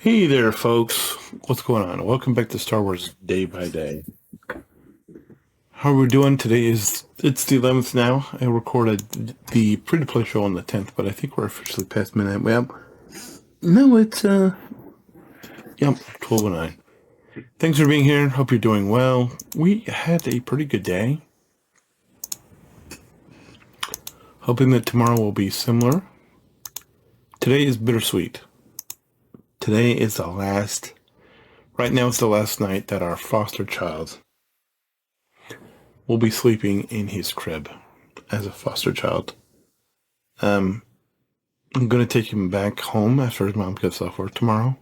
Hey there, folks. What's going on? Welcome back to Star Wars Day by Day. How are we doing? Today it's the 11th now. I recorded the pre-to-play show on the 10th, but I think we're officially past midnight. Well, no, it's 12:09. Thanks for being here. Hope you're doing well. We had a pretty good day. Hoping that tomorrow will be similar. Today is bittersweet. Today is the last. Right now, it's the last night that our foster child will be sleeping in his crib as a foster child. I'm going to take him back home after his mom gets off work tomorrow.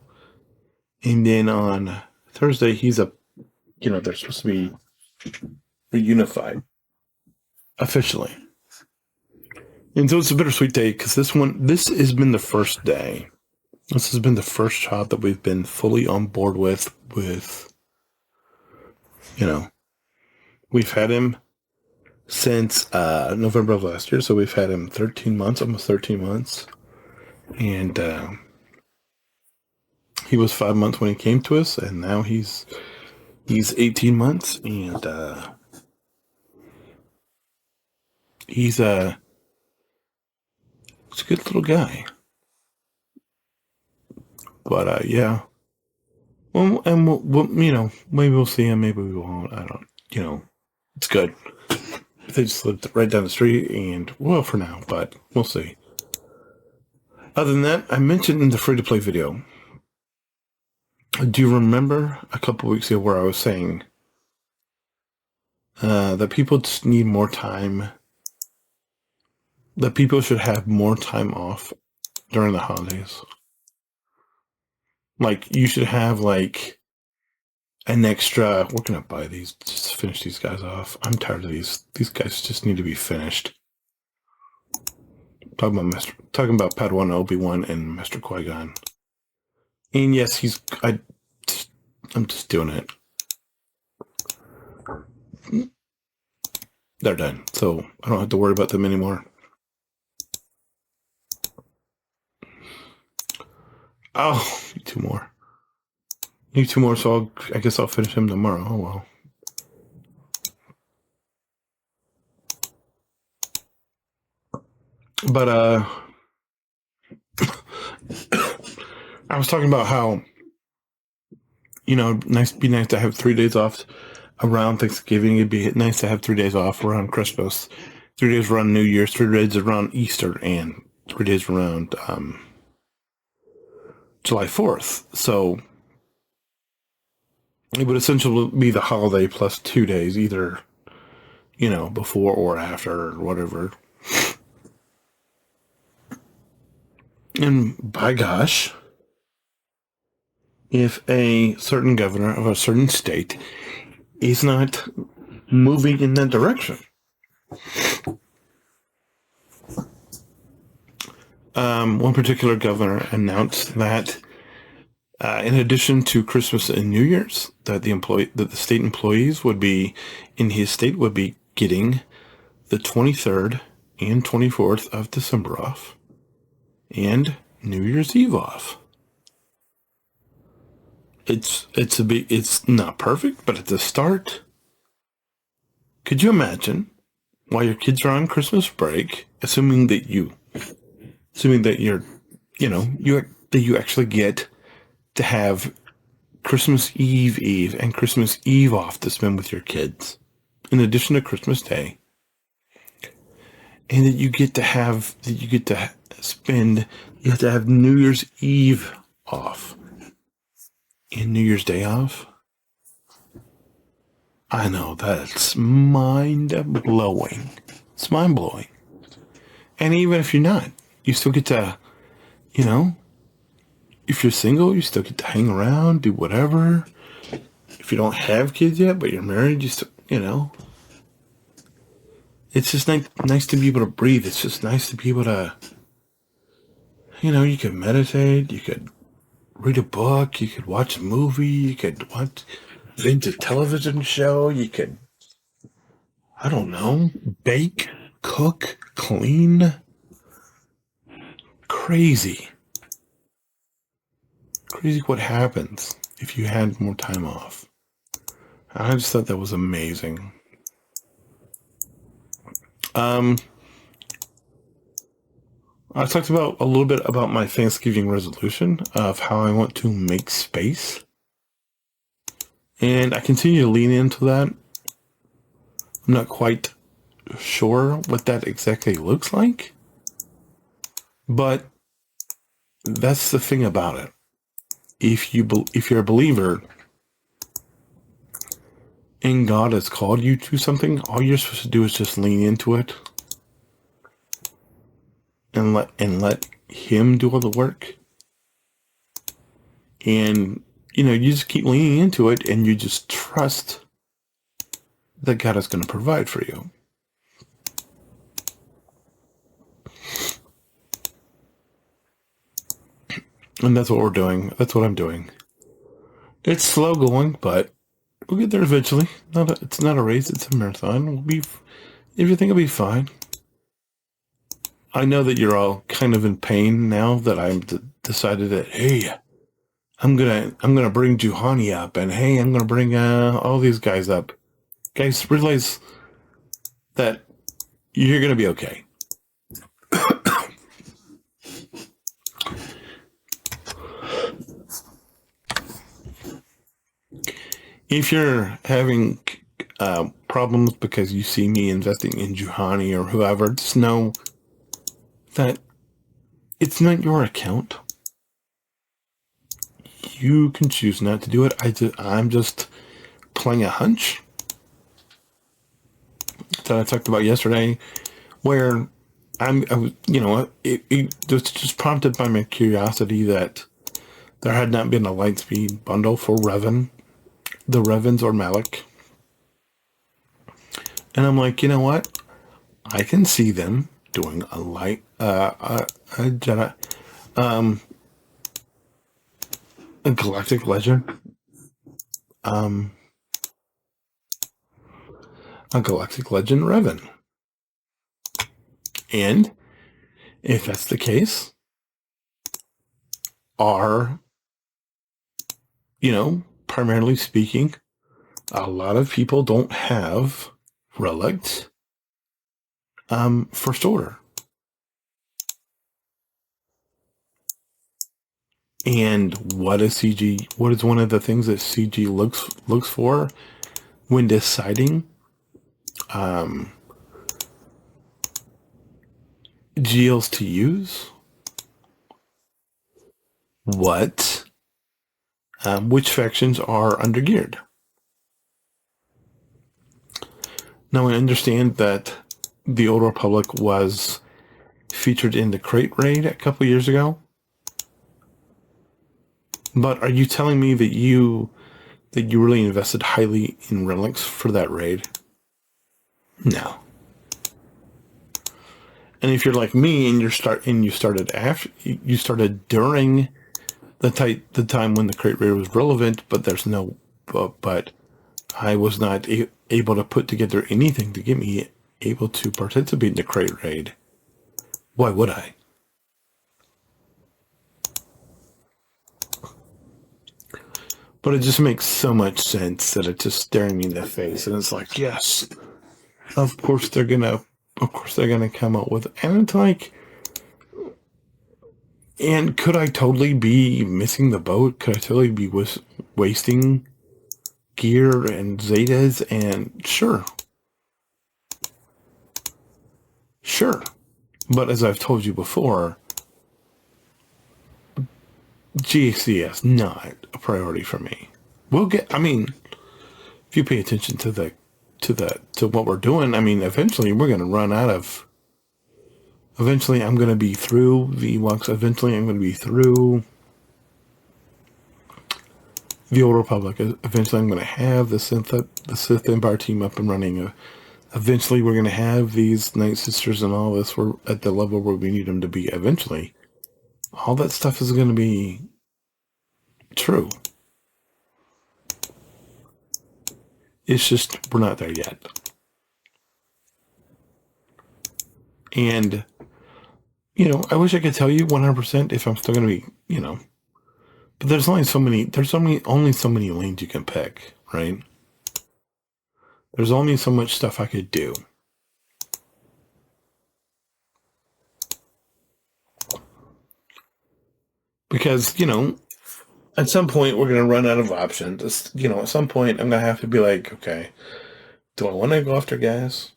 And then on Thursday, they're supposed to be reunified officially. And so it's a bittersweet day because this has been the first day. This has been the first child that we've been fully on board with, we've had him since November of last year. So we've had him 13 months, almost 13 months. And he was 5 months when he came to us, and now he's 18 months, and he's a good little guy. But yeah, well, and maybe we'll see him, maybe we won't. I don't, it's good. They just lived right down the street, and well, for now, but we'll see. Other than that, I mentioned in the free-to-play video. Do you remember a couple weeks ago where I was saying that people just need more time? That people should have more time off during the holidays. Like, you should have, like, an extra... We're going to buy these, just to finish these guys off. I'm tired of these. These guys just need to be finished. Talking about Padawan Obi-Wan and Master Qui-Gon. And yes, I'm just doing it. They're done, so I don't have to worry about them anymore. Oh, two more. Need two more, so I guess I'll finish him tomorrow. Oh, well. But, I was talking about how, be nice to have 3 days off around Thanksgiving. It'd be nice to have 3 days off around Christmas, 3 days around New Year's, 3 days around Easter, and 3 days around July 4th. So it would essentially be the holiday plus 2 days, either, before or after or whatever. And by gosh, if a certain governor of a certain state is not moving in that direction. One particular governor announced that in addition to Christmas and New Year's, that the state employees in his state would be getting the 23rd and 24th of December off and New Year's Eve off. It's not perfect, but it's a start. Could you imagine while your kids are on Christmas break, assuming that you actually get to have Christmas Eve and Christmas Eve off to spend with your kids, in addition to Christmas Day, and that you have to have New Year's Eve off and New Year's Day off. I know, that's mind-blowing. It's mind-blowing. And even if you're not, you still get to, if you're single, you still get to hang around, do whatever. If you don't have kids yet, but you're married, you still, It's just nice to be able to breathe. It's just nice to be able to, you could meditate, you could read a book, you could watch a movie, you could binge a television show, you could, I don't know, bake, cook, clean. Crazy. Crazy what happens if you had more time off. I just thought that was amazing. I talked about a little bit about my Thanksgiving resolution of how I want to make space. And I continue to lean into that. I'm not quite sure what that exactly looks like. But that's the thing about it. If you're a believer and God has called you to something, all you're supposed to do is just lean into it and let Him do all the work. And you just keep leaning into it, and you just trust that God is going to provide for you. And that's what we're doing. That's what I'm doing. It's slow going, but we'll get there eventually. It's not a race, it's a marathon. Everything will be fine. I know that you're all kind of in pain now that I've decided that, hey, I'm gonna bring Juhani up, and hey, I'm gonna bring all these guys up. Guys, realize that you're gonna be okay. If you're having problems because you see me investing in Juhani or whoever, just know that it's not your account. You can choose not to do it. I'm just playing a hunch that I talked about yesterday, where it just prompted by my curiosity that there had not been a Lightspeed bundle for Revan, the Revans or Malik. And I'm like, you know what? I can see them doing a Jedi, a Galactic Legend, a Galactic Legend Revan. And if that's the case, primarily speaking, a lot of people don't have relics First Order. And what is CG? What is one of the things that CG looks for when deciding GLs to use? Which factions are undergeared? Now I understand that the Old Republic was featured in the Crate Raid a couple years ago. But are you telling me that you really invested highly in relics for that raid? No. And if you're like me and you started during the time when the Crate Raid was relevant, but I was not able to put together anything to get me able to participate in the Crate Raid. Why would I? But it just makes so much sense that it's just staring me in the face, and it's like, yes, of course they're gonna come up with it. And it's like, and could I totally be missing the boat? Could I totally be wasting gear and Zetas? And sure. But as I've told you before, GCS not a priority for me. If you pay attention to what we're doing, eventually we're going to run out of. Eventually, I'm going to be through the Ewoks. Eventually, I'm going to be through the Old Republic. Eventually, I'm going to have the Sith Empire team up and running. Eventually, we're going to have these Night Sisters and all this. We're at the level where we need them to be. Eventually, all that stuff is going to be true. It's just we're not there yet. And I wish I could tell you 100% if I'm still going to be, But only so many lanes you can pick, right? There's only so much stuff I could do. Because, at some point we're going to run out of options. At some point I'm going to have to be like, okay, do I want to go after gas?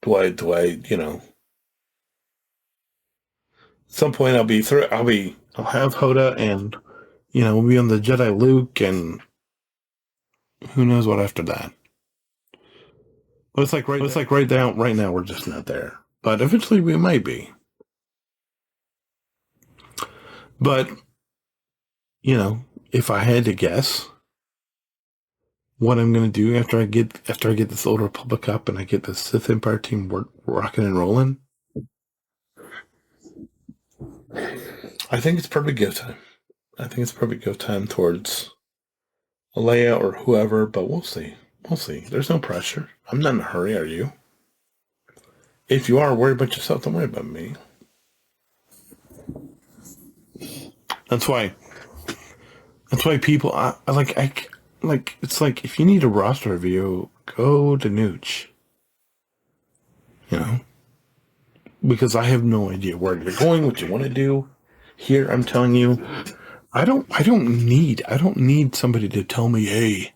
At some point I'll have Hoda and, we'll be on the Jedi Luke and who knows what after that. But it's like right now we're just not there. But eventually we might be. But, if I had to guess what I'm going to do after I get this Old Republic up and I get the Sith Empire team rocking and rolling, I think it's probably go time. I think it's probably go time towards Leia or whoever, but we'll see. We'll see. There's no pressure. I'm not in a hurry, are you? If you are, worry about yourself. Don't worry about me. That's why people, it's like, if you need a roster review, go to Nooch. Because I have no idea where you're going, what you want to do. Here, I'm telling you, I don't need somebody to tell me, hey,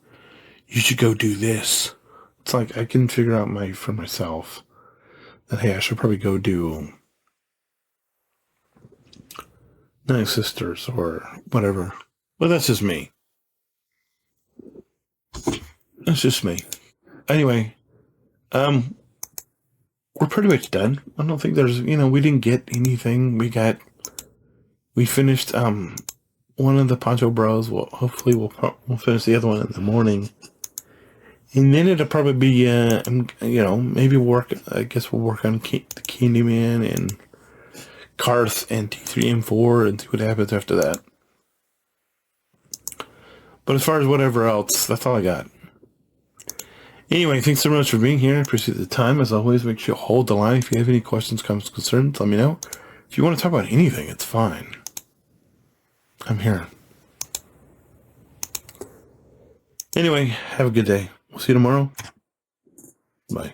you should go do this. It's like, I can figure out for myself that, hey, I should probably go do Night Sisters or whatever. But that's just me. That's just me. Anyway, we're pretty much done. I don't think there's, we didn't get anything. We finished, one of the Poncho Bros. Well, hopefully we'll finish the other one in the morning. And then it'll probably be, maybe I guess we'll work on the Candyman and Karth and T3M4 and see what happens after that. But as far as whatever else, that's all I got. Anyway, thanks so much for being here. I appreciate the time. As always, make sure you hold the line. If you have any questions, comments, concerns, let me know. If you want to talk about anything, it's fine. I'm here. Anyway, have a good day. We'll see you tomorrow. Bye.